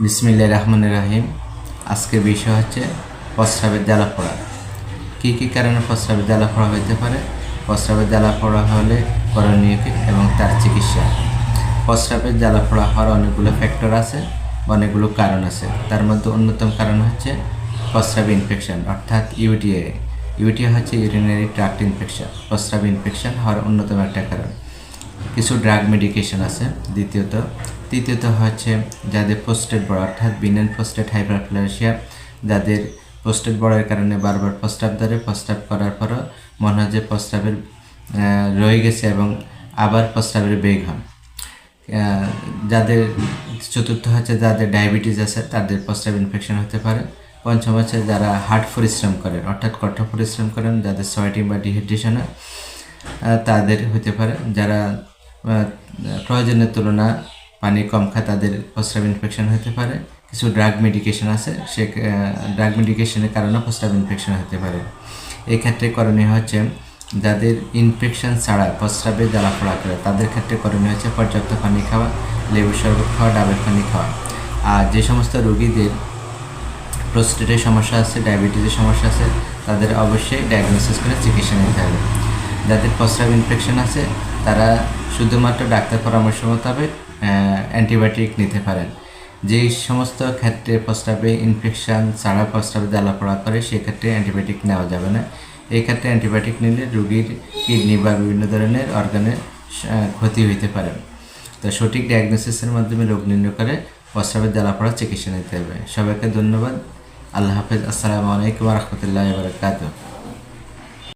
বিসমিল্লাহির রহমানির রহিম। আজকের বিষয় হচ্ছে প্রস্রাবের জ্বালা পোড়া। কী কী কারণে প্রস্রাবের জ্বালা পোড়া হইতে পারে, প্রস্রাবের জ্বালা পোড়া হলে করণীয় কী এবং তার চিকিৎসা। প্রস্রাবের জ্বালা পোড়া হওয়ার অনেকগুলো ফ্যাক্টর আছে, অনেকগুলো কারণ আছে। তার মধ্যে অন্যতম কারণ হচ্ছে প্রস্রাব ইনফেকশন অর্থাৎ ইউটিআই। ইউটিআই হচ্ছে ইউরিনারি ট্র্যাক্ট ইনফেকশন। প্রস্রাব ইনফেকশন হওয়ার অন্যতম একটা কারণ। কিছু ড্রাগ মেডিকেশন আছে। তৃতীয়ত হচ্ছে যাদের প্রোস্টেট বড় অর্থাৎ বিনাল প্রোস্টেট হাইপারপ্লেসিয়া, যাদের প্রোস্টেট বড়ের কারণে বারবার প্রস্রাব ধরে, প্রস্রাব করার পরও মনে হয় যে প্রস্রাবের রয়ে গেছে এবং আবার প্রস্রাবের বেগ হন। চতুর্থ হচ্ছে যাদের ডায়াবেটিস আছে, তাদের প্রস্রাব ইনফেকশন হতে পারে। পঞ্চম হচ্ছে যারা হার্ড পরিশ্রম করেন অর্থাৎ কঠোর পরিশ্রম করেন, যাদের সোয়েটিং বা ডিহাইড্রেশন হয়, তাদের হতে পারে। যারা প্রয়োজনের তুলনা পানি কম খায়, তাদের প্রস্রাব ইনফেকশন হতে পারে। কিছু ড্রাগ মেডিকেশন আছে, সে ড্রাগ মেডিকেশনের কারণে প্রস্রাব ইনফেকশন হতে পারে। এই ক্ষেত্রে করণীয় হচ্ছে যাদের ইনফেকশন ছাড়া প্রস্রাবে জ্বালা পোড়া করে, তাদের ক্ষেত্রে করণীয় হচ্ছে পর্যাপ্ত পানি খাওয়া, লেবু শরবত খাওয়া, ডাবের পানি খাওয়া। আর যে সমস্ত রোগীদের প্রোস্টেটের সমস্যা আছে, ডায়াবেটিসের সমস্যা আছে, তাদের অবশ্যই ডায়াগনোসিস করে চিকিৎসা নিতে হবে। যাদের প্রস্রাব ইনফেকশন আছে, তারা শুধুমাত্র ডাক্তার পরামর্শ মোতাবেক অ্যান্টিবায়োটিক নিতে পারেন। যেই সমস্ত ক্ষেত্রে প্রস্রাবে ইনফেকশন ছাড়া প্রস্রাবে জ্বালা পোড়া করে, সেক্ষেত্রে অ্যান্টিবায়োটিক নেওয়া যাবে না। এই ক্ষেত্রে অ্যান্টিবায়োটিক নিলে রোগীর কিডনি বা বিভিন্ন ধরনের অর্গানের ক্ষতি হইতে পারে। তো সঠিক ডায়াগনোসিসের মাধ্যমে রোগ নির্ণয় করে প্রস্রাবের জ্বালা পোড়া চিকিৎসা নিতে হবে। সবাইকে ধন্যবাদ। আল্লাহ হাফেজ। আসসালামু আলাইকুম ওয়া রাহমাতুল্লাহি ওয়া বারাকাতুহু।